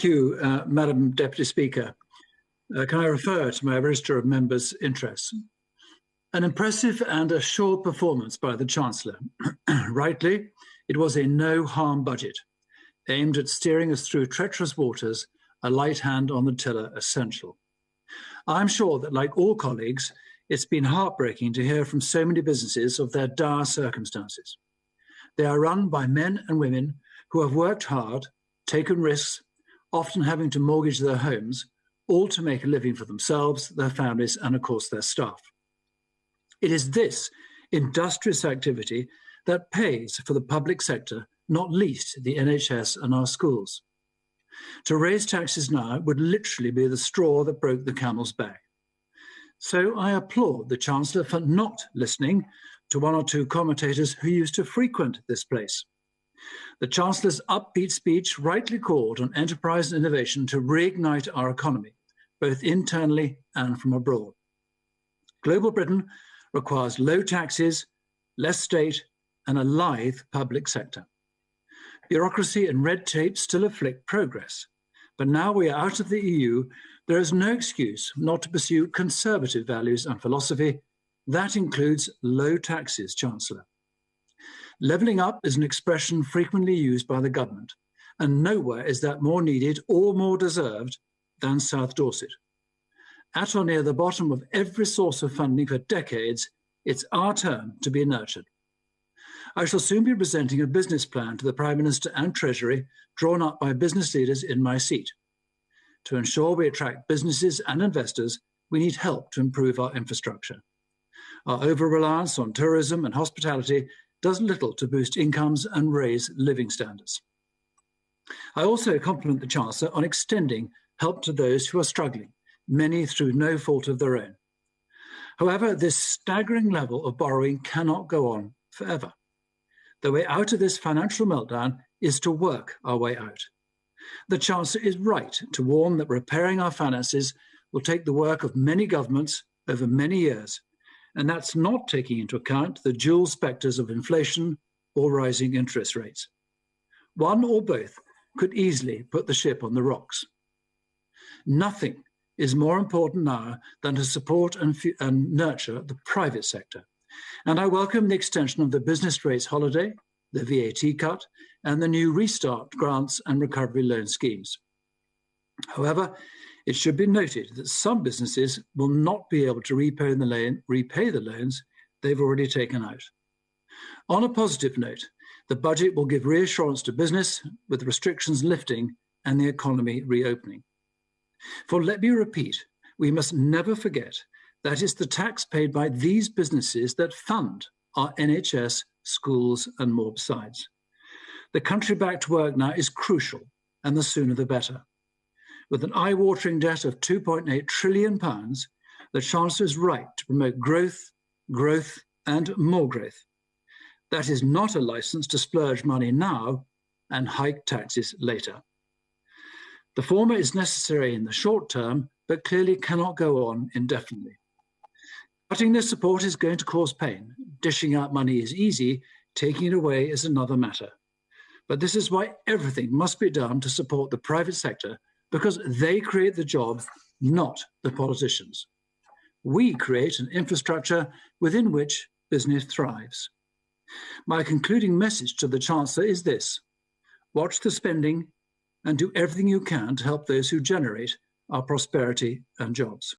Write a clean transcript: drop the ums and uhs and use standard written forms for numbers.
Thank you, Madam Deputy Speaker. Can I refer to my register of members' interests? An impressive and assured performance by the Chancellor. Rightly, it was a no-harm budget, aimed at steering us through treacherous waters, a light hand on the tiller essential. I'm sure that, like all colleagues, it's been heartbreaking to hear from so many businesses of their dire circumstances. They are run by men and women who have worked hard, taken risks, often having to mortgage their homes, all to make a living for themselves, their families, and of course their staff. It is this industrious activity that pays for the public sector, not least the NHS and our schools. To raise taxes now would literally be the straw that broke the camel's back. So I applaud the Chancellor for not listening to one or two commentators who used to frequent this place. The Chancellor's upbeat speech rightly called on enterprise and innovation to reignite our economy, both internally and from abroad. Global Britain requires low taxes, less state, and a lithe public sector. Bureaucracy and red tape still afflict progress, but now we are out of the EU, there is no excuse not to pursue conservative values and philosophy. That includes low taxes, Chancellor. Levelling up is an expression frequently used by the government, and nowhere is that more needed or more deserved than South Dorset. At or near the bottom of every source of funding for decades, it's our turn to be nurtured. I shall soon be presenting a business plan to the Prime Minister and Treasury drawn up by business leaders in my seat. To ensure we attract businesses and investors, we need help to improve our infrastructure. Our over-reliance on tourism and hospitality does little to boost incomes and raise living standards. I also compliment the Chancellor on extending help to those who are struggling, many through no fault of their own. However, this staggering level of borrowing cannot go on forever. The way out of this financial meltdown is to work our way out. The Chancellor is right to warn that repairing our finances will take the work of many governments over many years, and that's not taking into account the dual spectres of inflation or rising interest rates. One or both could easily put the ship on the rocks. Nothing is more important now than to support and nurture the private sector. And I welcome the extension of the business rates holiday, the VAT cut, and the new restart grants and recovery loan schemes. However, it should be noted that some businesses will not be able to repay the loans they've already taken out. On a positive note, the budget will give reassurance to business with restrictions lifting and the economy reopening. For let me repeat, we must never forget that it's the tax paid by these businesses that fund our NHS, schools, and more besides. The country back to work now is crucial, and the sooner the better. With an eye-watering debt of £2.8 trillion, the Chancellor is right to promote growth, and more growth. That is not a license to splurge money now and hike taxes later. The former is necessary in the short term, but clearly cannot go on indefinitely. Cutting this support is going to cause pain. Dishing out money is easy, taking it away is another matter. But this is why everything must be done to support the private sector, because they create the jobs, not the politicians. We create an infrastructure within which business thrives. My concluding message to the Chancellor is this: watch the spending and do everything you can to help those who generate our prosperity and jobs.